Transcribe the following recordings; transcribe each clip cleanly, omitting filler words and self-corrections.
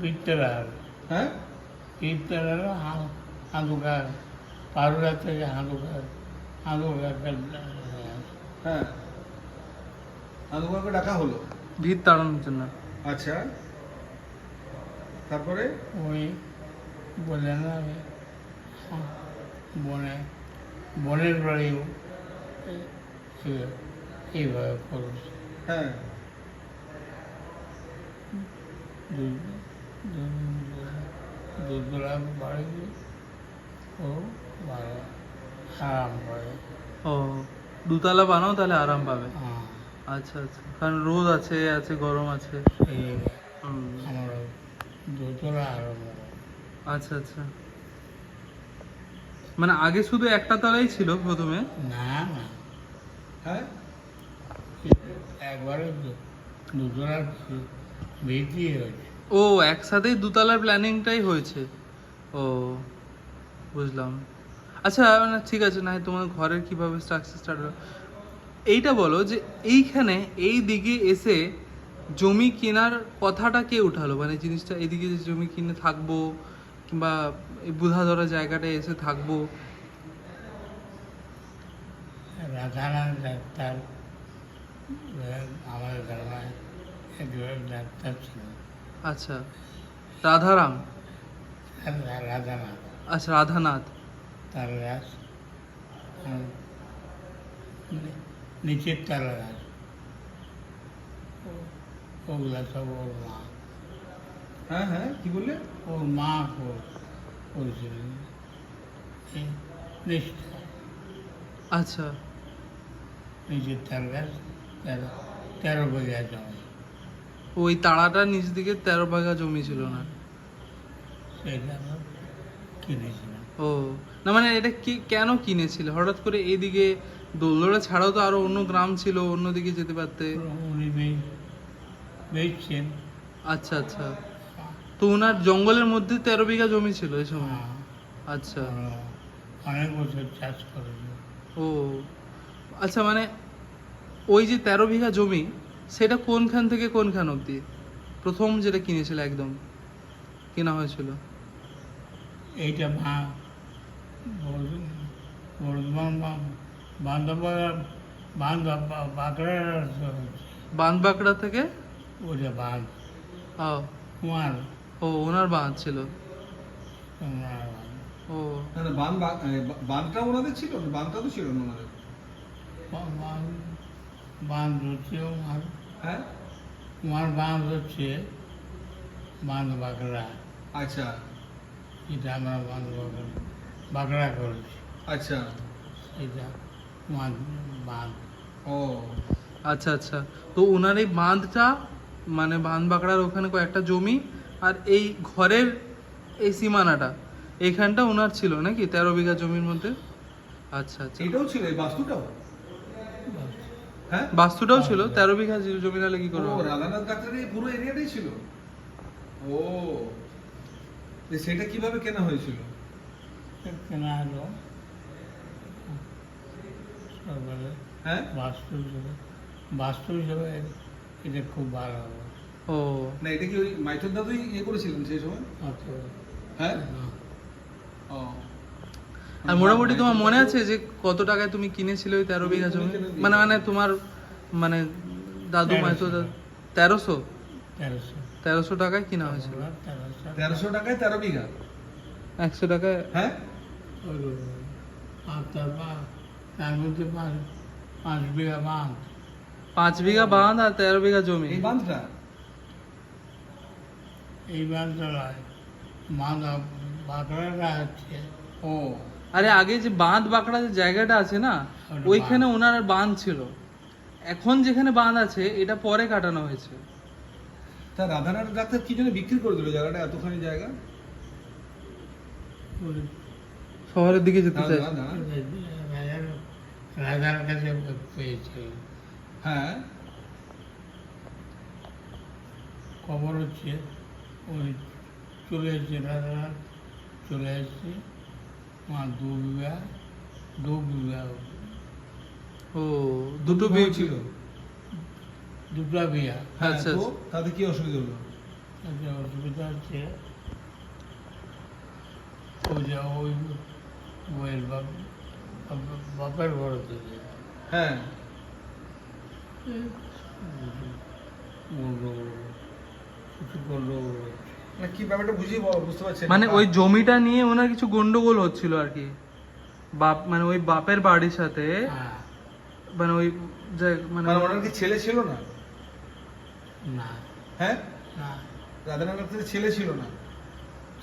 বিদ্যালয় হ্যাঁ বিদ্যালয় হাঁদুকার পারুরা থেকে হাঁদুকার হ্যাঁ আনুকাকে ডাকা হলো। ভিড় তাড়ানোর জন্য। আচ্ছা, তারপরে ওই বলে না বনের বাড়িও এইভাবে করেছে। হ্যাঁ দুধলা বাড়ি ও ভালো আরাম করে। ও, দুতলা বানাও তাহলে আরাম পাবে। হ্যাঁ, আচ্ছা আচ্ছা, কারণ রোদ আছে, গরম আছে। এই হুম, আমরা দুতলা আরাম করে। আচ্ছা আচ্ছা, মানে আগে শুধু একটা তলাই ছিল প্রথমে? না না, হ্যাঁ একবারে দুতলার ভিত্তি হয়েছে। ও, একসাথেই দুতলার প্ল্যানিংটাই হয়েছে। ও, বুঝলাম। আচ্ছা, মানে ঠিক আছে, না হয় তোমার ঘরের কিভাবে স্ট্রাকচার স্টার্ট হলো এইটা বলো, যে এইখানে এই দিকে এসে জমি কেনার কথাটা কে উঠালো? মানে জিনিসটা এদিকে যে জমি কিনে থাকবো, কিংবা এই বুধাধরা জায়গাটায় এসে থাকবো। রাধানাথ ডাক্তার আমাদের গ্রামে একজন ডাক্তার ছিল। আচ্ছা, রাধারাম। রাধানাথ আচ্ছা, রাধানাথ। তার গাছ নিচের তারা গাছ ওগুলা সব ওর মা হ্যাঁ হ্যাঁ কি বললে? ওর মা করেছিলেন এই নিচটা আচ্ছা, নিচের তার গাছ 13 বিঘা জমি। ওই তাড়াটার নিচ দিকে 13 বিঘা জমি ছিল না? সেটা আমরা কিনেছিলাম। ও, না মানে এটা কি কেন কিনেছিল হঠাৎ করে? এইদিকে দোলদোড়া ছাড়াও তো আরো অন্য গ্রাম ছিল, অন্যদিকে যেতে পারতে। উনি বেচছেন। আচ্ছা আচ্ছা, তো ওনার জঙ্গলের মধ্যে 13 বিঘা জমি ছিল এই সময়? হ্যাঁ, আচ্ছা, অনেক বছর চাষ করেছে। ও আচ্ছা, মানে ওই যে 13 বিঘা জমি, সেটা কোনখান থেকে কোনখান অবধি প্রথম যেটা কিনেছিল, একদম কেনা হয়েছিল? এইটা বর্ধমান বাঁকড়া বাঁধবাঁকড়া থেকে? ওটা বাঁধ ও, কুমার ও ওনার বাঁধ ছিল। কুমার বাঁধ। ও, না না বাঁধটা ওনাদের ছিল? বাঁধটা তো ছিল না ওনাদের। বাঁধ হচ্ছে হ্যাঁ কুমার বাঁধ হচ্ছে বাঁধ বাঁকড়া। আচ্ছা এটা আমরা বাঁধ বাঁকড়া করেছি। আচ্ছা এটা কুমার বাঁধ। ও আচ্ছা আচ্ছা, তো ওনার এই বাঁধটা, মানে বাঁধবাঁকড়ার ওখানে কয়েকটা জমি, আর এই ঘরের এই সীমানাটা এইখানটা ওনার ছিল নাকি 13 বিঘা জমির মধ্যে? আচ্ছা আচ্ছা, এটাও ছিল এই বাস্তুটাও? হ্যাঁ বাস্তুটাও ছিল 13 বিঘা জমি, নাহলে কি ও করবো? রাধানাথ ডাক্তারের এই পুরো এরিয়াটাই ছিল? ও, সেটা কিভাবে কেনা হয়েছিল? কেনা হলো সরকারে হ্যাঁ বাস্তু হিসেবে এটা খুব ভালো হবে। ও, না এটা কি ওই মাইথন দাদুই ইয়ে করেছিলেন সেই সময়? অত হ্যাঁ না। ও, আর মোটামুটি তোমার মনে আছে যে কত টাকায় তুমি কিনেছিলে ওই 13 বিঘা জমি? মানে মানে তোমার মানে দাদু মাইতো 1300 1300 টাকায় কিনা হয়েছিল? 1300 টাকায় 13 বিঘা? 100 টাকায়? হ্যাঁ আর তার মধ্যে 5 বিঘা বাঁধ। 5 বিঘা বাঁধ আর 13 বিঘা জমি? এই বাঁধটা? এই বাঁধটা নয়, বাঁধ বাঁকড়াটা হচ্ছে ও আরে আগে যে বাঁধ বাঁকড়া যে জায়গাটা আছে না, ওটা ওইখানে বাঁধ। ওনার বাঁধ ছিল। এখন যেখানে বাঁধ আছে এটা পরে কাটানো হয়েছে। তা রাধানাথ ডাক্তার কি জন্য বিক্রি করে দিল জায়গাটা, এতখানি জায়গা? শহরের দিকে যেতে চাই। না, না, না। রাজার কাছে পেয়েছে। হ্যাঁ খবর হচ্ছে ওই চলে এসছে রাজারা, চলে এসছে আমার 2 বিঘা ও, দুটো বিয়ে ছিল? ছিল? দুটা বিঘা। হ্যাঁ আচ্ছা, তো আচ্ছা। তাতে কি অসুবিধা হলো? একটা অসুবিধা হচ্ছে ওই যে ওই বইয়ের বাপের বড় থেকে হ্যাঁ গন্ডগোল কিছু গন্ডগোল হচ্ছে। মানে কি ব্যাপারটা বুঝিয়ে বুঝতে পারছেন মানে ওই জমিটা নিয়ে ওনার কিছু গন্ডগোল হচ্ছিল আর কি, বাপ মানে ওই বাপের বাড়ির সাথে, হ্যাঁ মানে ওই যে মানে মানে ওনার কি ছেলে ছিল না? না হ্যাঁ, না রাধানাথ দাসের ছেলে ছিল না,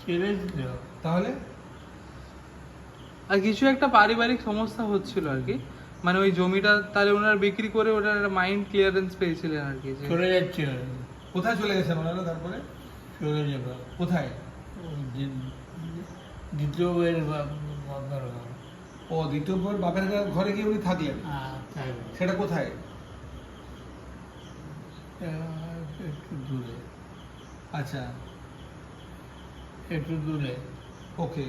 ছেড়ে দিল। তাহলে আর কিছু একটা পারিবারিক সমস্যা হচ্ছিল আর কি, মানে ওই জমিটা তাহলে ওনারা বিক্রি করে ওটার একটা মাইন্ড ক্লিয়ারেন্স পেয়েছিলেন আর কি, যে চলে যাচ্ছিল, কোথায় চলে গেছেন ওনারা তারপরে? চলে যাবে কোথায়? ওই দ্বিতীয় বইয়ের বাপের ঘর। ও দ্বিতীয় বউয়ের বাপের ঘরে গিয়ে উনি থাকলেন, হ্যাঁ থাকবে সেটা কোথায়? একটু দূরে, আচ্ছা, একটু দূরে ওকে।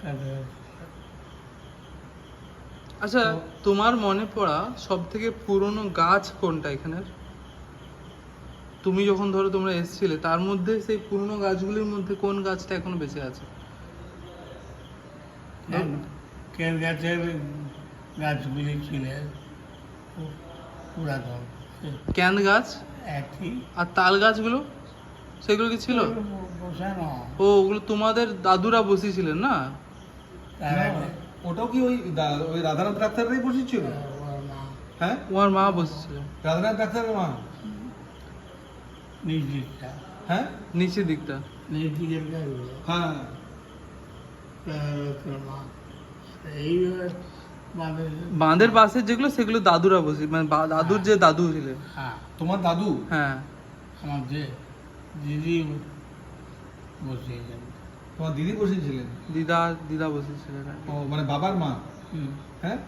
কাছাকাছি। আচ্ছা তোমার মনে পড়া সব থেকে পুরনো গাছ কোনটা এখানের? তুমি যখন ধরো তোমরা এসেছিলে তার মধ্যে সেই পুরনো গাছগুলির মধ্যে কোন গাছটা এখনো বেঁচে আছে? কেন গাছের গাছগুলি ছিল পুরাতন ক্যান গাছ একই আর তাল গাছগুলো সেগুলো কি ছিল? বসানো ও ওগুলো তোমাদের দাদুরা বসিয়েছিলেন না? তার আগে ওটাও কি ওই ওই রাধানাথ ডাক্তাররাই বসেছিল? ওর মা হ্যাঁ, তোমার মা বসেছিলেন রাধানাথ ডাক্তারের মা। নিজ দিকটা, হ্যাঁ নিচের দিকটা। নিজ দিকের গাছগুলো হ্যাঁ, তোর মা এইভাবে বাঁধে। বাঁধের পাশে যেগুলো সেগুলো দাদুরা বসে, মানে দাদুর যে দাদু ছিলেন। হ্যাঁ তোমার দাদু? হ্যাঁ আমার যে দিদি বসিয়েছেন। তোমার দিদি বসেছিলেন? দিদা বসেছিলেন আর কি। ও মানে বাবার মা? হুম। হ্যাঁ,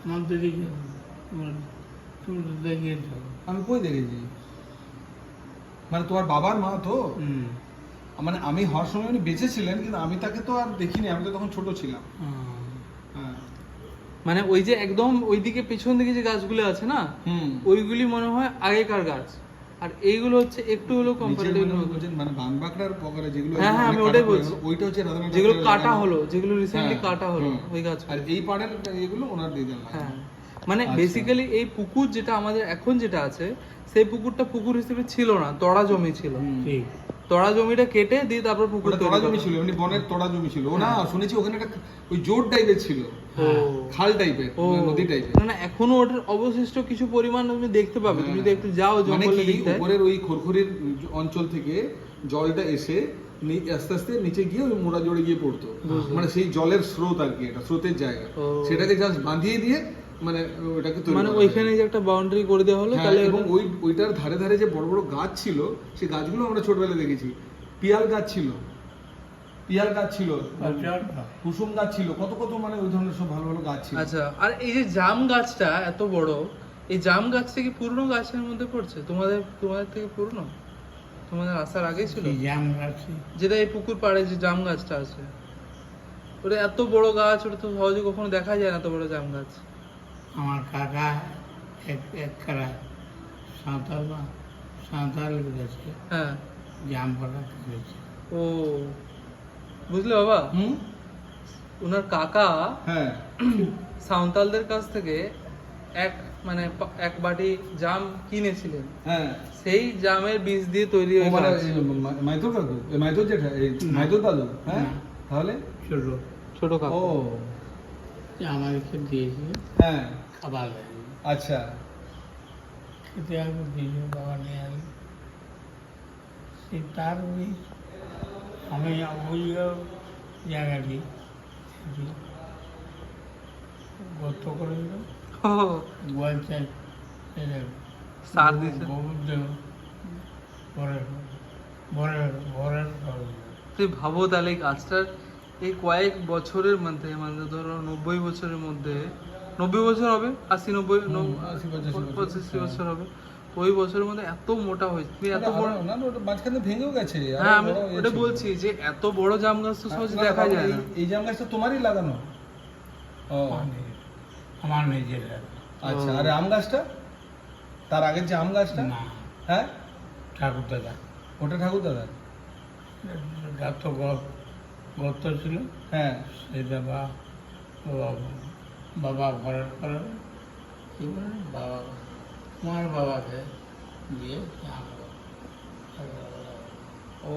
আমার দিদিকে তুমি তো দেখিয়েছো। আমি কই দেখেছি? মানে তোমার বাবার মা তো? হুম মানে আমি হওয়ার সময় উনি বেঁচে ছিলেন, কিন্তু আমি তাকে তো আর দেখিনি, আমি তো তখন ছোট ছিলাম। হুম। হ্যাঁ, মানে ওই যে একদম ওইদিকে পেছন দিকে যে গাছগুলো আছে না, হুম। ওইগুলি মনে হয় আগেকার গাছ, আর এইগুলো হচ্ছে একটু হলো নিচের কম্পারেটিভ, মানে বলছেন মানে বানবাঁকড়ার পকরে যেগুলো, হ্যাঁ, হ্যাঁ, আমি অনেক ওটাই কাটা বলছি। পড়ে গেলো, ওইটা হচ্ছে রাধানাথ যেগুলো ডাক্তারের কাটা লাগানো। হলো, যেগুলো রিসেন্টলি হ্যাঁ, কাটা হলো, হুম। ওই গাছ। আর এই পাড়ের এগুলো ওনার দিদার লাগানো। হ্যাঁ, মানে আচ্ছা। বেসিক্যালি এই পুকুর যেটা আমাদের এখন যেটা আছে, সেই পুকুরটা পুকুর হিসেবে ছিল না, তড়া জমি ছিল। হুম। ঠিক। তড়া জমিটা কেটে দিয়ে তারপর পুকুর ওটা তৈরি তোড়া করা জমি হলো। ছিল, এমনি বনের তোড়া জমি ছিল। ও না, হ্যাঁ। শুনেছি ওখানে একটা ওই জোর টাইপের ছিল, ও, খাল টাইপের, ও, নদী টাইপের। না না, এখনো ওটার অবশিষ্ট কিছু পরিমাণ তুমি দেখতে পাবে, তুমি যদি একটু যাও মানে জঙ্গলের কি দিকটায়। উপরের ওই খড়খড়ির অঞ্চল থেকে জলটা এসে আস্তে আস্তে নিচে গিয়ে ওই মোড়া জোড়ে গিয়ে পড়তো। বুঝলাম। মানে সেই জলের স্রোত আর কি, এটা স্রোতের জায়গা। ও। সেটাকে জাস্ট বাঁধিয়ে দিয়ে মানে ওটাকে তৈরি মানে করা ওইখানে হয়েছে। যে একটা বাউন্ডারি করে দেওয়া হলো, হ্যাঁ, তাহলে এবং ওটা- ওইটার ধারে ধারে যে বড় বড় গাছ ছিল, সেই গাছগুলো আমরা ছোটবেলায় দেখেছি। পিয়াল গাছ ছিল, পিয়াল গাছ ছিল, আচ্ছা, কুসুম গাছ ছিল, কত কত মানে ওই ধরনের সব ভালো ভালো গাছ ছিল। আচ্ছা, আর এই যে জাম গাছটা এত বড়, এই জাম গাছটা কি পুরনো গাছের মধ্যে পড়ছে? তোমাদের থেকে পুরনো? তোমাদের আসার আগে ছিল? এই জাম গাছে যেটা এই পুকুর পাড়ে যে জাম গাছটা আছে, ওটা এত বড় গাছ, ওটা তো সহজে কখনো দেখা যায় না, এত বড় জাম গাছ। আমার কাকা এক কারা সাঁতাল গেছে হ্যাঁ, জাম পাড়াতে হয়েছে। ও, বুঝলে বাবা, হুম, ওনার কাকা হ্যাঁ, সাঁওতালদের কাছ থেকে এক বাটি জাম কিনেছিলেন, হ্যাঁ। সেই জামের বীজ দিয়ে তৈরি ও ওই মানে গাছ। মাইতোর কাকু, মাইতোর জেঠা, এই মাইতোর দাদু, হ্যাঁ। না। তাহলে ছোট ছোট ও, কাকু। আমাদেরকে দিয়েছে হ্যাঁ, খাবার লাগে আচ্ছা। খেতে আগে দিয়েছে, বাবা নিয়ে আসবে। সেই তার বীজ আমি ওই জায়গাটি গর্ত করে দিল, ও, গোয়াল চাল সার দিয়েছে। গোবর দেব ভরে ভরে ভরে করে দিল। তুই ভাবো তাহলে এই গাছটার এই কয়েক বছরের মধ্যে, মানে ধরো 90 বছরের মধ্যে, 90 বছর হবে, 80 90 80 বছর, 85 বছর হবে, ওই বছরের মধ্যে এত মোটা হয়েছে। তুমি এত বড়, না না, ওটা মাঝখানে ভেঙেও গেছে। আরো হ্যাঁ আমি বড় ইয়ে ওটা ছিল। বলছি যে এত বড় জাম গাছ তো সহজে না, দেখা বাবা, যায় না। এই জাম গাছটা তোমারই লাগানো? ও, আমার নিজের আচ্ছা। আর আম গাছটা, তার আগের যে আম গাছটা? না, হ্যাঁ, ঠাকুর দাদা ওটা ঠাকুর দাদা। গাত গর্ত ছিল, হ্যাঁ, সেটা বাবা ঘরের করে কি বলে বাবা তোমার বাবাকে দিয়ে ও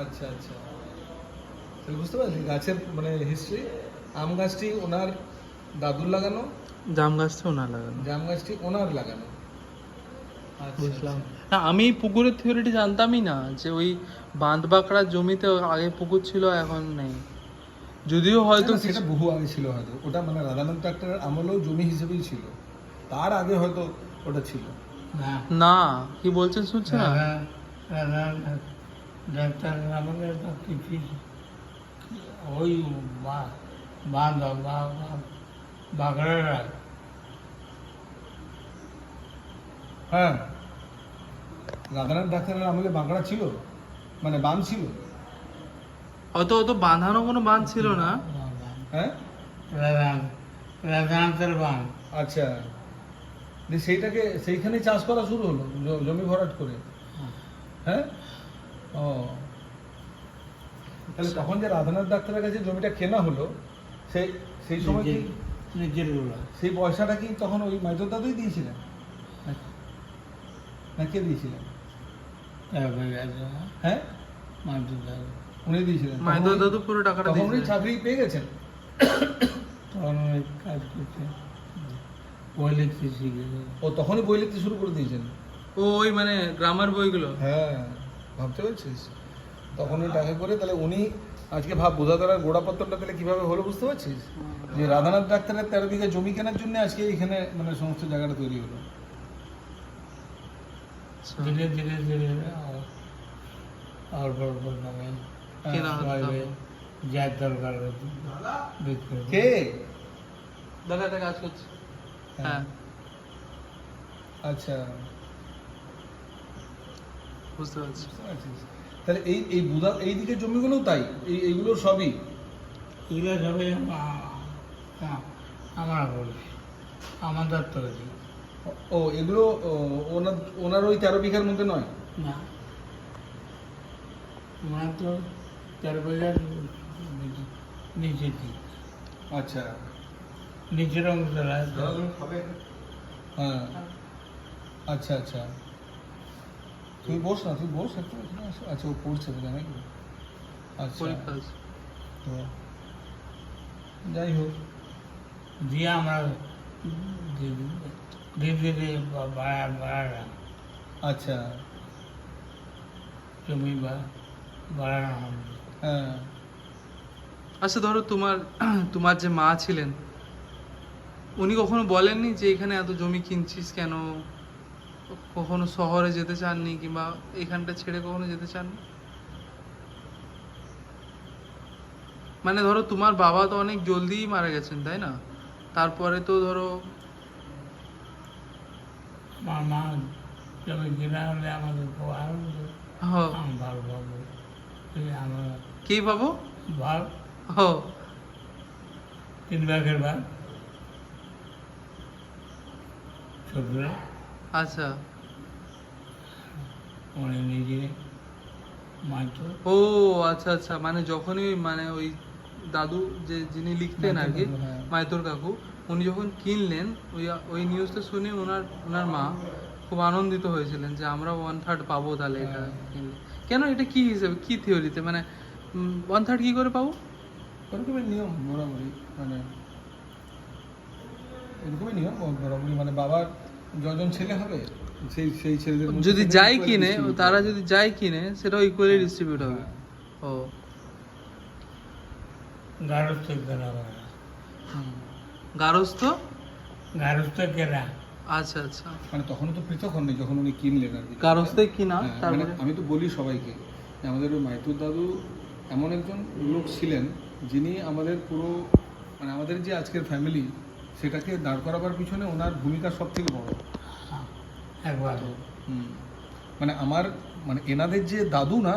আচ্ছা আচ্ছা, তাহলে বুঝতে পারছি গাছের মানে হিস্ট্রি। আম গাছটি ওনার দাদুর লাগানো, জাম গাছটা ওনার লাগানো। জাম গাছটি ওনার লাগানো। আচ্ছা, বুঝলাম। আচ্ছা। না আমি এই পুকুরের থিওরিটি জানতামই না, যে ওই বাঁধ বাঁকড়ার জমিতে আগে পুকুর ছিল এখন নেই, যদিও হয়তো না, সেটা বহু আগে ছিল হয়তো, ওটা মানে রাধানাথ ডাক্তারের আমলেও জমি হিসেবেই ছিল, তার আগে হয়তো ওটা ছিল। না না, কি বলছেন শুনছে না? ডাক্তার আমাদের তো কিছু ওই বাঁধ বাঁকড়ারা হ্যাঁ, রাধানাথ ডাক্তারের আমলে বাঁকড়া ছিল, মানে বাঁধ ছিল। অত অত বাঁধানো কোনো বাঁধ ছিল না। হ্যাঁ, রাধানাথের বাঁধ। আচ্ছা, দিয়ে সেইখানে চাষ করা শুরু হলো, জমি ভরাট করে। হ্যাঁ, ও তাহলে তখন যে রাধানাথ ডাক্তারের কাছে জমিটা কেনা হলো, সেই সময় কি নিজের গুলা সেই পয়সাটা কি তখন ওই মাইতর দাদুই দিয়েছিলেন, না কে দিয়েছিলেন? হ্যাঁ, উনি দিয়েছিলেন। মাইদর দাদু পুরো টাকাটা তখন উনি দিয়েছিলেন। চাকরি পেয়ে গেছেন। তখন ওই কাজ করছে বই লিখতে শিখেছে। ও তখনই বই লিখতে শুরু করে দিয়েছেন। ও ওই মানে গ্রামার বইগুলো। হ্যাঁ, ভাবতে পারছিস, তখন ওই টাকা করে তাহলে উনি আজকে ভাব বোঝাদারার গোড়াপত্তরটা তাহলে কিভাবে হলো বুঝতে পারছিস? যে রাধানাথ ডাক্তারের 13 বিঘা জমি কেনার জন্য আজকে এখানে মানে সমস্ত জায়গাটা তৈরি হলো। আচ্ছা। ধীরে ধীরে ধীরে অল্প অল্প দামে কেনা হতো সবাই তখন। যার দরকার বিক্রি করে। কে? দাদা একটা কাজ করছে। হ্যাঁ, আচ্ছা, বুঝতে পারছি। বুঝতে পারছিস? তাহলে এই বুধা এই দিকের জমিগুলো তাই, এইগুলো সবই এগুলো সবাই আমরা বলছি আমাদের তৈরি ও এগুলো ওনার ওই 13 বিঘার মধ্যে নয়? না, ওনার তো 13 বিঘার নিচে কি আচ্ছা, নিচের অংশ হ্যাঁ, আচ্ছা আচ্ছা, তুই বস না, তুই বস একটু এখানে আসো। আচ্ছা, ও পড়ছে বোধ হয় নাকি? আচ্ছা, পরীক্ষা আছে। তো যাই হোক, দিয়ে আমরা ধীরে ধীরে বাড়ানো আচ্ছা, জমি বাড়ানো হবে। হ্যাঁ, আচ্ছা ধরো তোমার যে মা ছিলেন, উনি কখনো বলেননি যে এখানে এত জমি কিনছিস কেন? কখনো শহরে যেতে চাননি কিংবা এখানটা ছেড়ে কখনো যেতে চাননি? মানে ধরো তোমার বাবা তো অনেক জলদিই মারা গেছেন, তাই না? তারপরে তো ধরো আমার মা জমি কেনা হলে আমাদের খুব আনন্দ, হ্যাঁ, আমি ভালো পাবো, আমরা কি পাবো? ভাব ও 3 ভাগের ভাগ ছোটরা আচ্ছা, উনি নিজে মাইতো ও আচ্ছা আচ্ছা, মানে যখনই মানে ওই দাদু যিনি লিখতেন আর কি, মাইতোর কাকু, হ্যাঁ। মাইতোর কাকু, উনি যখন কিনলেন ওই নিউজটা শুনে ওনার মা খুব আনন্দিত হয়েছিলেন যে আমরা 1/3 পাবো তাহলে এটা কিনলে। কেন, এটা কি হিসেবে, কি থিওরিতে, মানে 1/3 কি করে পাবো? এরকমই নিয়ম বরাবরই, মানে এরকমই নিয়ম বরাবরই, মানে বাবার যজন ছেলে হবে সেই ছেলেদের মধ্যে যদি থেকে যাই equal কিনে, distribute তারা হবে। যদি যাই কিনে সেটাও ইকুয়ালি ডিস্ট্রিবিউট হবে। হ্যাঁ। ও গারস্থ কেনা হয় না। গারস্থ, গারস্থ কেনা আচ্ছা আচ্ছা, মানে তখন তো পৃথক হননি যখন উনি কিনলেন আর কি। গারস্থে কিনা, হ্যাঁ, মানে তারপরে আমি তো বলি সবাইকে যে আমাদের ওই মাইতুর দাদু এমন একজন লোক ছিলেন যিনি আমাদের পুরো মানে আমাদের যে আজকের ফ্যামিলি সেটাকে দাঁড় করাবার পিছনে ওনার ভূমিকা সব থেকে বড়। একবার মানে আমার মানে এনাদের যে দাদু না,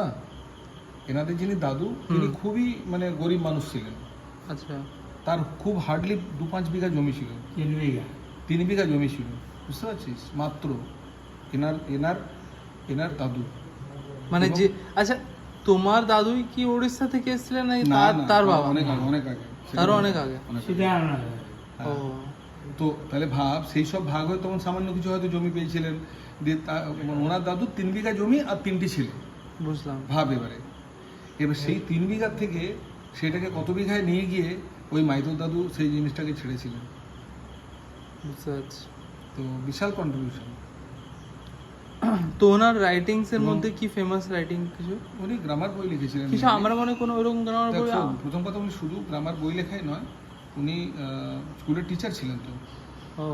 এনাদের যিনি দাদু তিনি খুবই মানে গরিব মানুষ ছিলেন। আচ্ছা, তার খুব হার্ডলি 2-5 বিঘা জমি ছিল, 3 বিঘা 3 বিঘা জমি ছিল। বুঝতে পারছিস? মাত্র এনার এনার এনার দাদু। মানে এবং- যে আচ্ছা তোমার দাদুই কি উড়িষ্যা থেকে এসেছিলেন নাকি না, তার না, তার বাবা? অনেক আগে, অনেক আগে। তারও অনেক আগে। অনেক আগে। সেটা না ও হ্যাঁ। তো তাহলে ভাব সেই সব ভাগ হয়ে তখন সামান্য কিছু হয়তো জমি পেয়েছিলেন, দিয়ে ওনার দাদু 3 বিঘা জমি আর 3টি ছেলে। বুঝলাম। ভাব এবার সেই 3 বিঘা থেকে সেটাকে কত বিঘায় নিয়ে গিয়ে ওই মাইতোর দাদু সেই জিনিসটাকে ছেড়েছিলেন। বুঝতে পারছি। তো বিশাল কন্ট্রিবিউশন। তো ওনার রাইটিংস এর এবং- মধ্যে কি ফেমাস রাইটিং কিছু? উনি গ্রামার বই লিখেছিলেন। কিছু আমার মনে কোনো ওরকম গ্রামার বই দেখো, প্রথম কথা উনি শুধু গ্রামার বই লেখাই নয়, উনি স্কুলের টিচার ছিলেন। তো ও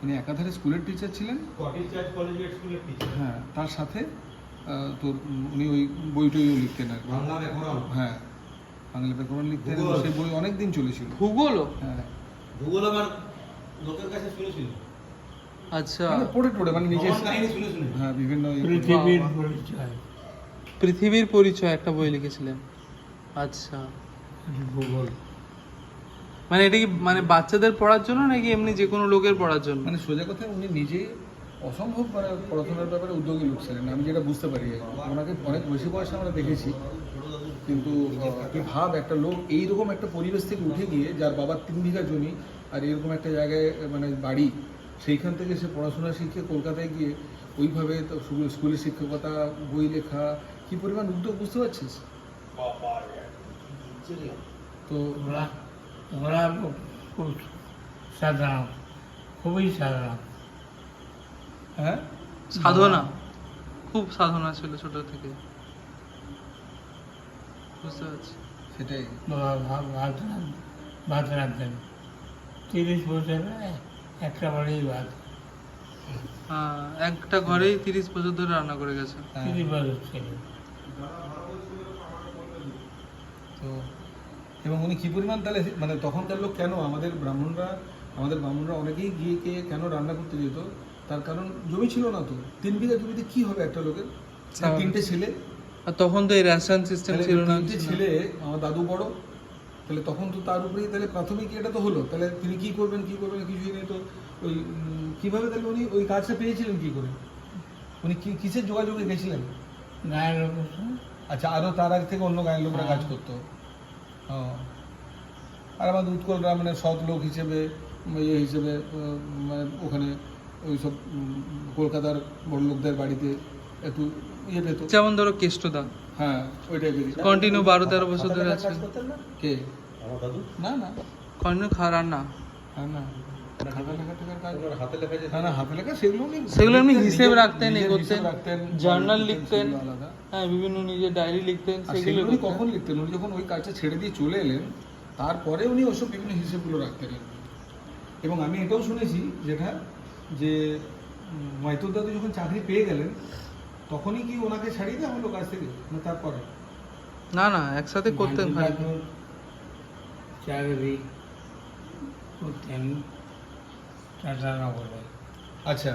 উনি একাধারে স্কুলের টিচার ছিলেন। স্কটিশ চার্চ কলেজের স্কুলের টিচার। হ্যাঁ, তার সাথে তোর উনি ওই বইটইও লিখতেন আর কি। বাংলা ব্যাকরণ, হ্যাঁ, বাংলা ব্যাকরণ লিখতেন। ভূগোল। সেই বই অনেক দিন চলেছিল। ভূগোলও? হ্যাঁ, ভূগোল আমার লোকের কাছে শুনেছিল, আচ্ছা। মানে পড়ে টড়ে মানে নিজে ভ্রমণ কাহিনী শুনে শুনে। হ্যাঁ বিভিন্ন পৃথিবীর বাবা। পরিচয়, পৃথিবীর পরিচয় একটা বই লিখেছিলেন। আচ্ছা, ভূগোল। মানে এটা কি মানে বাচ্চাদের পড়ার জন্য নাকি এমনি যে কোনো লোকের পড়ার জন্য? মানে সোজা কথা উনি নিজে অসম্ভব মানে পড়াশোনার ব্যাপারে উদ্যোগী লোক ছিলেন। আমি যেটা বুঝতে পারি আর কি। ওনাকে অনেক বেশি বয়সে আমরা দেখেছি, কিন্তু তুই ভাব একটা লোক এইরকম একটা পরিবেশ থেকে উঠে গিয়ে, যার বাবার 3 বিঘা জমি আর এরকম একটা জায়গায় মানে বাড়ি, সেইখান থেকে সে পড়াশোনা শিখে কলকাতায় গিয়ে ওইভাবে তো স্কুলের শিক্ষকতা, বই লেখা, কি পরিমাণ উদ্যোগ, বুঝতে পারছিস? তো ওরা ওরা খুব সাধারণ, খুবই সাধারণ। হ্যাঁ, সাধনা, খুব সাধনা ছিল ছোট থেকে। বুঝতে পারছি। সেটাই। বাবা ভাত রাঁধতেন 30 বছরে একটা বাড়ির ভাত, হ্যাঁ, একটা ঘরেই 30 বছর ধরে রান্না করে গেছে। হ্যাঁ। 30 বছর ছিল। তো এবং উনি কি পরিমাণ তাহলে মানে তখনকার লোক কেন আমাদের ব্রাহ্মণরা অনেকেই গিয়ে কেন রান্না করতে যেত, তার কারণ জমি ছিল না। তো 3 বিঘা জমিতে কি হবে একটা লোকের? তার 3টে ছেলে, আর তখন তো এই রেশন সিস্টেম তাহলে ছিল না। 3টে ছেলে, আমার দাদু বড়, তাহলে তখন তো তার উপরেই তাহলে প্রাথমিক এটা তো হলো। তাহলে তিনি কি করবেন কিছুই নেই। তো ওই কিভাবে তাহলে উনি ওই কাজটা পেয়েছিলেন কি করে? উনি কিসের যোগাযোগে গেছিলেন? গায়ের লোকের সঙ্গে আচ্ছা, আরও তার আগে থেকে অন্য গায়ের লোকরা কাজ করতো। ও, আর আমাদের উৎকল গ্রামের সৎ লোক হিসেবে ইয়ে হিসেবে মানে ওখানে ওই সব কলকাতার বড় লোকদের বাড়িতে একটু ইয়ে পেত। যেমন ধরো কেষ্টদা হ্যাঁ, ওই টাইপেরই। কন্টিনিউ 12-13 বছর ধরে আছে। কাজ করতেন না কে? আমার দাদু? না না, কন্টিনিউ রান্না। হ্যাঁ না, খাতা লেখা টেখার কাজ। ওনার হাতে লেখা যে না না, হাতে লেখা সেগুলো উনি সেগুলো এমনি নিজের- হিসেব রাখতেন, নিজের এ করতেন, হিসেব রাখতেন, জার্নাল লিখতেন। সেগুলো আলাদা। হ্যাঁ, বিভিন্ন নিজের ডায়েরি লিখতেন, আর সেগুলো সেগুলো উনি করতেন। কখন লিখতেন? উনি যখন ওই কাজটা ছেড়ে দিয়ে চলে এলেন, তারপরে উনি ওসব বিভিন্ন হিসেবগুলো রাখতেন। এবং আমি এটাও শুনেছি যেটা যে মাইতুর দাদু যখন চাকরি পেয়ে গেলেন, তখনই কি ওনাকে ছাড়িয়ে দেওয়া হলো কাজ থেকে, না তারপরে? না না, একসাথে করতেন ভাই। চাকরি করতেন টাটানগরে। আচ্ছা,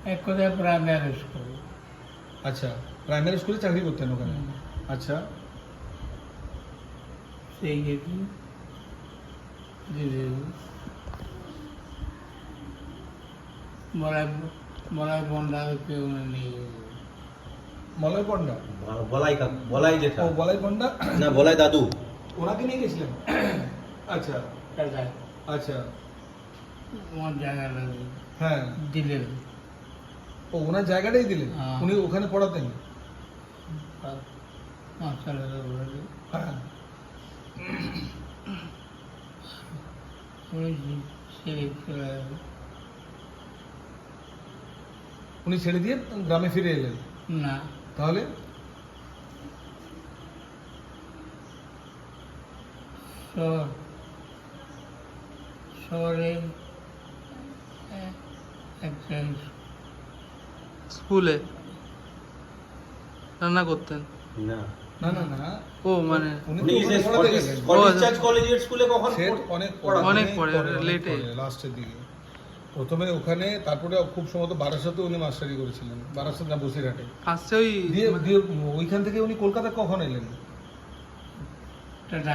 এক কথায় প্রাইমারি স্কুল। আচ্ছা, প্রাইমারি স্কুলে চাকরি করতেন ওখানে। আচ্ছা, সেই গেছি বলাই বন্ডা কেউ নিয়ে গেছে। মলয় পণ্ডা? বলাই যেটা, ও, বলাই পণ্ডা না বলাই দাদু। ওনাকে নিয়ে গেছিলেন? আচ্ছা টাটায় আচ্ছা, আমার জায়গাটা হ্যাঁ। দিলেন। ও, ওনার জায়গাটাই দিলেন? হ্যাঁ। উনি ওখানে পড়াতেন? মাস্টারের বলে হ্যাঁ। ছেড়ে চলে গেল। উনি ছেড়ে দিয়ে গ্রামে ফিরে এলেন? না, তাহলে শহরে একটা স্কুলে রান্না করতেন? না, না না না, ও মানে উনি উনি তো যে ওখানে পড়াতে গেলেন। স্কটিশ চার্চ কলেজের স্কুলে কখন সে অনেক পরে, অনেক পরে, late এ। লাস্টের দিকে। প্রথমে ওখানে, তারপরে খুব সম্ভবত বারাসাতে উনি মাস্টারি করেছিলেন। বারাসাত না, বসিরহাটে। ফার্স্টে ওই দিয়ে দিয়ে ওইখান থেকে উনি কলকাতা কখন এলেন? টাটা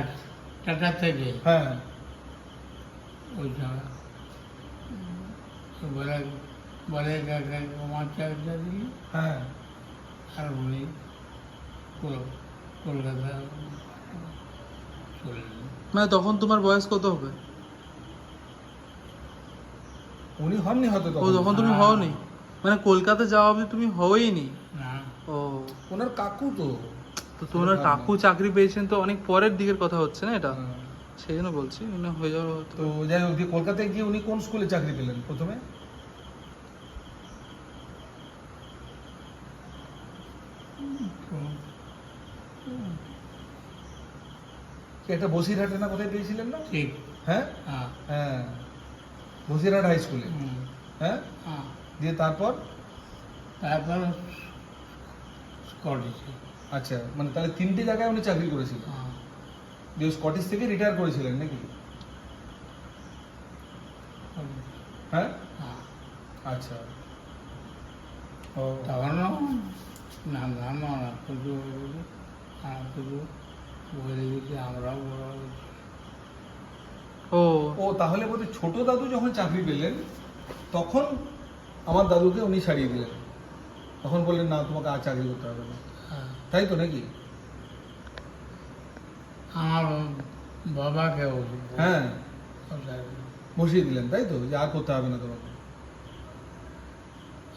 টাটা থেকে হ্যাঁ, ওইটা বলে বলে আমার চাকরিটা দিলি হ্যাঁ আর উনি কলকাতা চলে গেলেন। মানে তখন তোমার বয়স কত হবে? উনি হননি হয়তো ও তখন। তখন তুমি হওনি, মানে কলকাতা যাওয়া অবধি তুমি হওইনি? না ও, ওনার কাকু তো। তো তোমার কাকু চাকরি পেয়েছেন তো অনেক পরের দিকের কথা হচ্ছে না এটা, হ্যাঁ। সেই জন্য বলছি মানে হয়ে যাওয়ার হতো। তো যাই হোক, দিয়ে কলকাতায় গিয়ে উনি কোন স্কুলে চাকরি পেলেন প্রথমে? কি একটা বসিরহাটে না কোথায় পেয়েছিলেন না? ঠিক হ্যাঁ হ্যাঁ হ্যাঁ, বসিরহাট হাই স্কুলে। হুম, হ্যাঁ, হ্যাঁ দিয়ে তারপর? তারপর স্কটিশে। আচ্ছা, মানে তাহলে 3টে জায়গায় উনি চাকরি করেছিলেন। হ্যাঁ দিয়ে স্কটিশ থেকে রিটায়ার করেছিলেন নাকি? হ্যাঁ হ্যাঁ আচ্ছা। ও তখনও নাম ধাম না পুজো পুজো বলে দিয়েছি, আমরাও বড় হয়েছি। ও ও তাহলে বলতে ছোট দাদু যখন চাকরি পেলেন তখন আমার দাদুকে উনি ছাড়িয়ে দিলেন, তখন বললেন না তোমাকে আর চাকরি করতে হবে না, হ্যাঁ, তাই তো নাকি? আমার বাবাকে হ্যাঁ, বসিয়ে দিলেন তাই তো, যে আর করতে হবে না তোমাকে।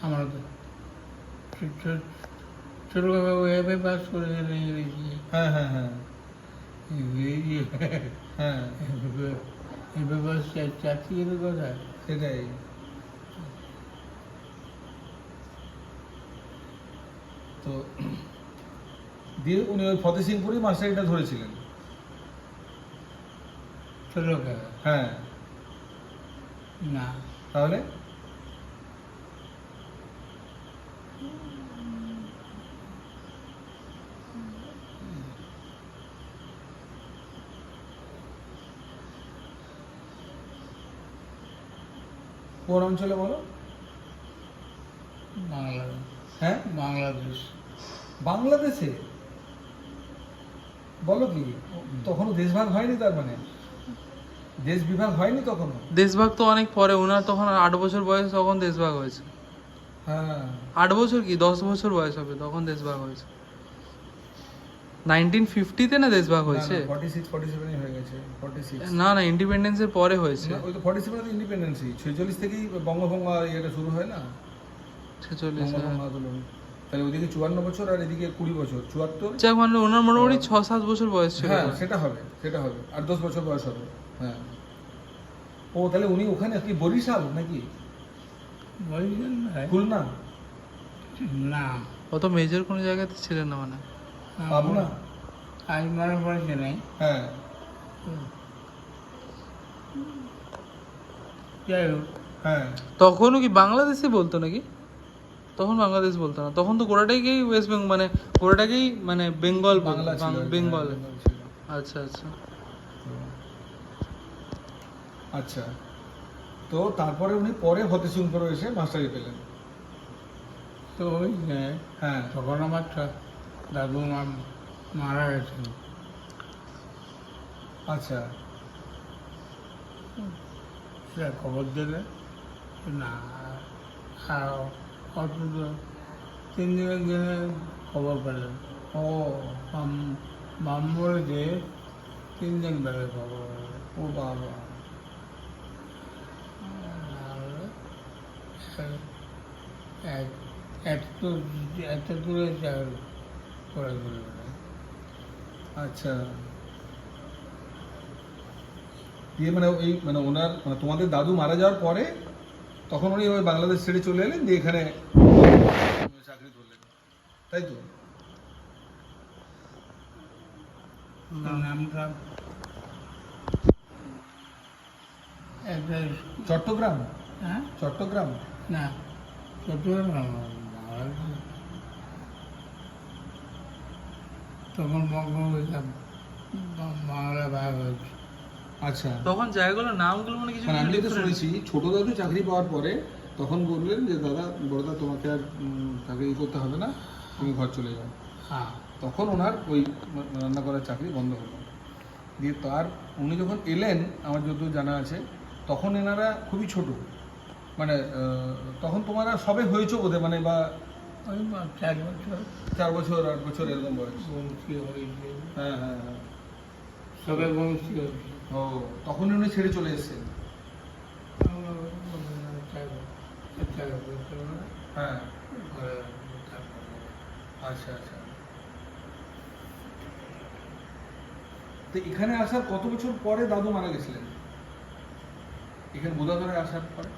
আমরা তো ছোটবাবু এভাবে পাস করে গেলে ইংরেজি হ্যাঁ হ্যাঁ হ্যাঁ ইংরেজি হ্যাঁ, এভাবে পাস চাচ্ছি কিন্তু কোথায়? সেটাই। তো দিয়ে উনি ওই ফতেহ সিংপুরেই মাস্টারিটা ধরেছিলেন। ছোটকে হ্যাঁ, না, তাহলে কোন অঞ্চলে বলো? বাংলাদেশ। হ্যাঁ, বাংলাদেশ বাংলাদেশে? বলো কি, তখনও দেশভাগ হয়নি? তার মানে দেশ বিভাগ হয়নি তখনও? দেশভাগ তো অনেক পরে, ওনার তখন 8 বছর বয়স তখন দেশভাগ হয়েছে। হ্যাঁ 8 বছর কি 10 বছর বয়স হবে তখন দেশভাগ হয়েছে। 1950-তে না দেশভাগ হয়েছে? 46 47 হয়ে গেছে। 46 না না, ইন্ডিপেন্ডেন্সের পরে হয়েছে। না, ওই তো 47 ইন্ডিপেন্ডেন্সই, 46 থেকেই বঙ্গভঙ্গ ইয়েটা শুরু হয় না, 46। বঙ্গভঙ্গ আন্দোলন। তাহলে ওইদিকে 54 বছর আর এদিকে 20 বছর, 74। যাক, মানে ওনার মোটামুটি 6-7 বছর বয়স ছিল। হ্যাঁ সেটা হবে, সেটা হবে, আর 10 বছর বয়স হবে। হ্যাঁ, ও তাহলে উনি ওখানে কি বরিশাল নাকি বলছেন খুলনা না, অত মেজর কোনো জায়গাতে ছিলেন না মানে। পাবনা? আজ মনে পড়ছে নাই। হ্যাঁ যাই হোক, হ্যাঁ, তখনও কি বাংলাদেশে বলতো নাকি? তখন বাংলাদেশ বলতো না, তখন তো গোটাটাকেই ওয়েস্ট বেঙ্গল, মানে গোটাটাকেই মানে বেঙ্গল, বাংলা ছিল, বেঙ্গল। হ্যাঁ, বেঙ্গল ছিল। আচ্ছা আচ্ছা। আচ্ছা, তো তারপরে উনি পরে ফতেহ সিংপুরে এসে মাস্টারি পেলেন। তো ওই হ্যাঁ তখন আমার দাদু মারা গেছেন। আচ্ছা, সেটা খবর দিলে না, আর অত 3 দিনের দিনে খবর পেলেন। ও মাম বলেছে 3 দিন বেড়ে খবর পেলেন। ও বাবা, এত দূরে চাকরি করে দিলেন। আচ্ছা, দিয়ে মানে ওই মানে ওনার মানে তোমাদের দাদু মারা যাওয়ার পরে তখন উনি ওই বাংলাদেশ ছেড়ে চলে এলেন, দিয়ে এখানে চাকরি করলেন, তাই তো? নামটা একটা, চট্টগ্রাম? হ্যাঁ চট্টগ্রাম? না, চট্টগ্রাম না, তখন বঙ্গবিভাগ বাংলা ভাগ হয়েছে। আচ্ছা, তখন জায়গাগুলোর নামগুলো মানে কিছু মানে আমি যেটা different। শুনেছি ছোট দাদু চাকরি পাওয়ার পরে তখন বললেন যে দাদা, বড়দা তোমাকে আর চাকরি করতে হবে না, তুমি ঘর চলে যাও। হ্যাঁ, তখন ওনার ওই রান্না করার চাকরি বন্ধ হলো। দিয়ে তার উনি যখন এলেন, আমার যতদূর জানা আছে, তখন এনারা খুবই ছোট, মানে তখন তোমরা সবে হয়েছো বোধহয়, মানে বা ওই 4 বছর 4 বছর 8 বছর এরকম বয়স। বংশী হয়েছে, হ্যাঁ হ্যাঁ হ্যাঁ। সবে বংশী হয়েছে। ও তখন উনি ছেড়ে চলে এসেছেন। আমার 4 বছর হ্যাঁ ঘরে থাকা। আচ্ছা আচ্ছা। তো এখানে আসার কত বছর পরে দাদু মারা গেছিলেন? এখানে বোধাধরে আসার পরে?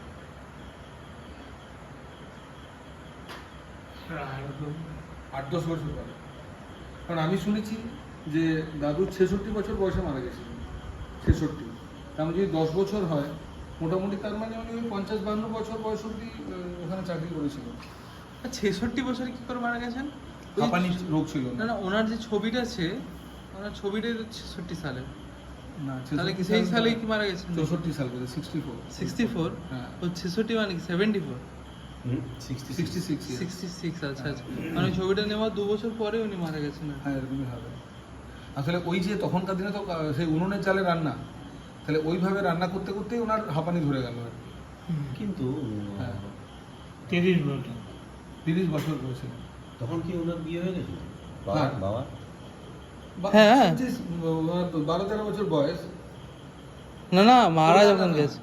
প্রায় 8-10 বছর পরে। কারণ আমি শুনেছি যে দাদু 66 বছর বয়সে মারা গেছিলেন। 66। তার মানে যদি 10 বছর হয় মোটামুটি, তার মানে উনি ওই 50-52 বছর বয়স অবধি ওখানে চাকরি করেছিলেন। 66 বছরে কি করে মারা গেছেন? ওই- হাঁপানি রোগ ছিল না না, ওনার যে ছবিটা আছে, ওনার ছবিটা 66 সালে, না, তাহলে কি সেই সালেই কি মারা গেছেন? 64 সাল বোধহয়, 64। 64? হ্যাঁ। ও 66 মানে কি 74? 66 66 66, আচ্ছা আচ্ছা। মানে ছবিটা নেওয়ার 2 বছর পরে উনি মারা গেছেন। হ্যাঁ এরকমই হবে। আসলে ওই যে তখনকার দিনে তো সেই উনুনের চালে রান্না, তাহলে ওইভাবে রান্না করতে করতেই ওনার হাঁপানি ধরে গেল আর কি। কিন্তু হ্যাঁ। 30 বছর। 30 বছর বয়সে। তখন কি ওনার বিয়ে হয়ে গেছিল? হ্যাঁ। বাবা হ্যাঁ। 12-13 বছর বয়স। না না, মারা না, যখন না, না। গেছে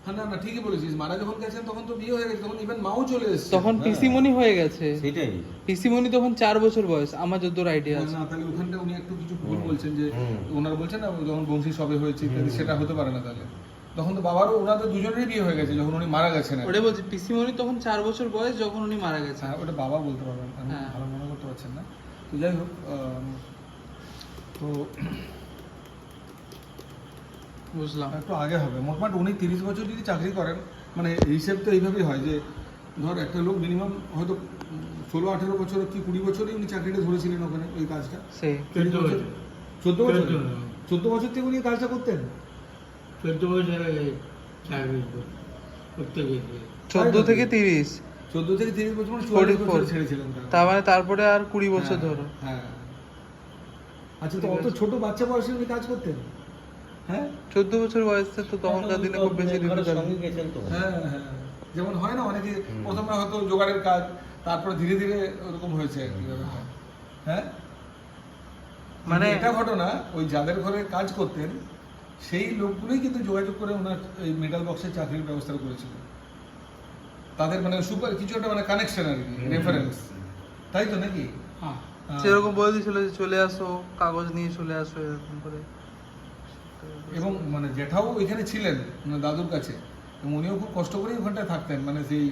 হ্যাঁ না না, ঠিকই বলেছিস, মারা যখন গেছেন তখন তো বিয়ে হয়ে গেছে, তখন ইভেন মাও চলে এসেছে। তখন হ্যাঁ। পিসিমণি হয়ে গেছে। সেটাই। পিসিমণি তখন 4 বছর বয়স, আমার যতদূর আইডিয়া আছে। না তাহলে ওখানটা উনি একটু কিছু ভুল হুম। বলছেন, যে হুম। ওনারা বলছেন না যখন বংশী সবে হয়েছে ইত্যাদি, সেটা হতে পারে না তাহলে। তখন তো বাবারও ওনাদের দুজনেরই বিয়ে হয়ে গেছে যখন উনি মারা গেছেন আর কি। ওটাই বলছি, পিসিমণি তখন 4 বছর বয়স যখন উনি মারা গেছেন। হ্যাঁ ওটা বাবা বলতে পারবেন, আমি হ্যাঁ। ভালো মনে করতে পারছেন না। তো যাই হোক, তো বুঝলাম। একটু আগে হবে। মোটমাট উনি 30 বছর যদি চাকরি করেন, মানে হিসেব তো এইভাবেই হয় যে ধর একটা লোক মিনিমাম হয়তো 16-18 বছর কি 20 বছরই উনি চাকরিটা ধরেছিলেন ওখানে, ওই কাজটা। সেই 14 বছর 14 বছর 14 বছর থেকে উনি এই কাজটা করতেন। 14 বছরে চাকরি করতে গেছে। 14 থেকে 30, 14 থেকে 30 বছর মানে 44 বছর 44 ছেড়েছিলেন তারা। তার মানে তারপরে আর 20 বছর হ্যাঁ, ধরো। হ্যাঁ। আচ্ছা, তো অত ছোট বাচ্চা বয়সে উনি কাজ করতেন? হ্যাঁ 14 বছর বয়সে তো তখনকার দিনে খুব বেশি ডিউটি ঘরের থাকে। সঙ্গে গেছেন তো। হ্যাঁ হ্যাঁ। যেমন হয় না অনেকে প্রথমে হয়তো জোগাড়ের কাজ, তারপরে ধীরে ধীরে ওরকম হয়েছে আর কি ব্যাপারটা। হ্যাঁ মানে মানে এটা ঘটনা, ওই যাদের ঘরে কাজ করতেন সেই লোকগুলোই কিন্তু যোগাযোগ করে ওনার এই মেটাল বক্সের চাকরির ব্যবস্থা করেছিল। তাদের মানে সুপার কিছু একটা মানে কানেকশন আর কি, রেফারেন্স, তাই তো নাকি? হ্যাঁ। সেরকম বলে দিয়েছিল যে চলে আসো, কাগজ নিয়ে চলে আসো, এরকম করে। এবং মানে জেঠাও ওইখানে ছিলেন মানে দাদুর কাছে, এবং উনিও খুব কষ্ট করেই ওখানটায় থাকতেন, মানে সেই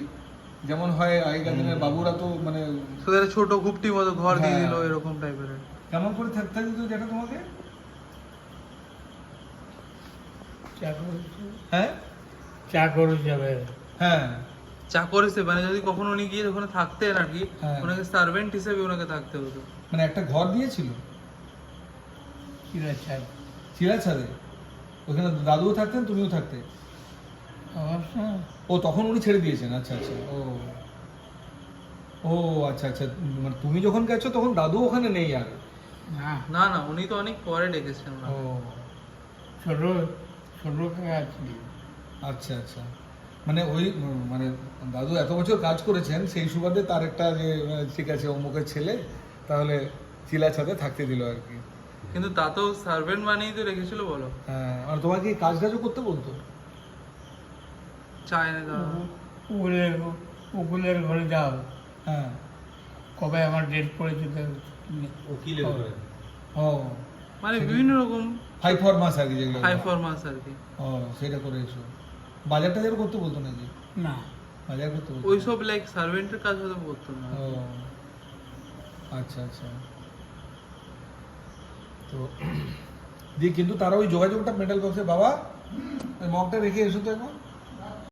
যেমন হয় আগেকার দিনের বাবুরা তো মানে তোদের ছোট গুপটি মতো ঘর দিয়ে হ্যাঁ। দিল, এরকম টাইপের। কেমন করে থাকতে দিত যেটা তোমাকে? চাকর হ্যাঁ চাকর হিসাবে। হ্যাঁ চাকর হিসেবে, মানে যদি কখনো উনি গিয়ে ওখানে থাকতেন আর কি, হ্যাঁ। ওনাকে সার্ভেন্ট হিসেবে ওনাকে থাকতে হতো। মানে একটা ঘর দিয়েছিল কিরা চাক চিরা ছাদে, ওখানে দাদুও থাকতেন তুমিও থাকতে? অবশ্য ও তখন উনি ছেড়ে দিয়েছেন, আচ্ছা আচ্ছা। ও ও আচ্ছা আচ্ছা, মানে তুমি যখন গেছো তখন দাদু ওখানে নেই আর? না না না, উনি তো অনেক পরে ডেকেছেন ও ওনাকে। ছোট ছোট কাকা ছিল। আচ্ছা আচ্ছা, মানে ওই মানে দাদু এত বছর কাজ করেছেন সেই সুবাদে তার একটা যে ঠিক আছে অমুকের ছেলে, তাহলে চিলা ছাদে থাকতে দিল আর কি। কিন্তু তা তো সার্ভেন্ট বানিয়ে তো রেখেছিল বলো। হ্যাঁ, আর তোমাকে কি কাজ টাজও করতে বলতো? চায় না তারা। উকুলের ঘরে যাও, হ্যাঁ। কবে আমার ডেট পড়েছে উকিলের ঘরে। ও মানে বিভিন্ন রকম হাই ফরমাস আর কি যেগুলো। হাই ফরমাস আর কি। ও সেটা করে এসো। বাজার টাজার করতে বলতো নাকি? না বাজার করতে বলতো? ওইসব লাইক সার্ভেন্টের কাজ হয়তো করতো না। ও আচ্ছা আচ্ছা। তো দিয়ে কিন্তু তারা ওই যোগাযোগটা মেটাল বক্সে, বাবা ওই মগটা রেখে এসো তো এখন।